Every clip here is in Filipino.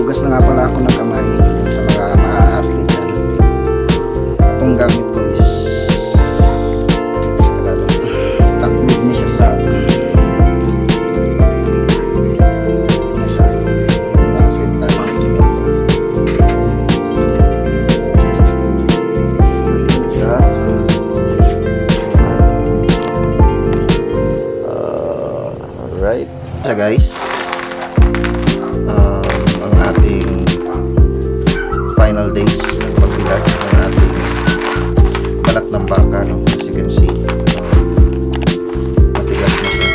Maghugas na nga pala ako ng kamay sa mga maaarte dyan. Itong gamit ko is takwid niya siya sa para sa mga elemento. Alright. So guys, ang ating final days ng pagbilat ng ating balat ng baka, no? As you can see, matigas na siya.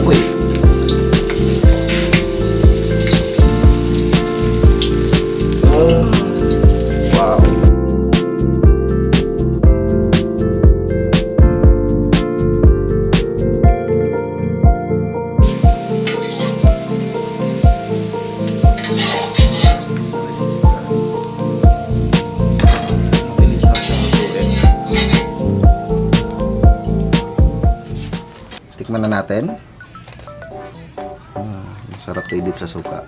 Agoy! Wow! Tikman na natin. Sarap to i-dip sa suka.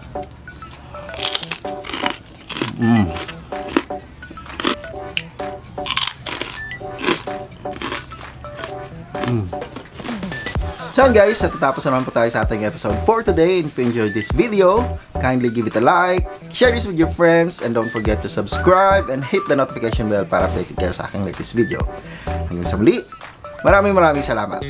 So guys, natatapos naman po tayo sa ating episode for today. If you enjoyed this video, kindly give it a like, share this with your friends, and don't forget to subscribe and hit the notification bell para updated kayo sa aking latest video. Hanggang sa muli, maraming salamat.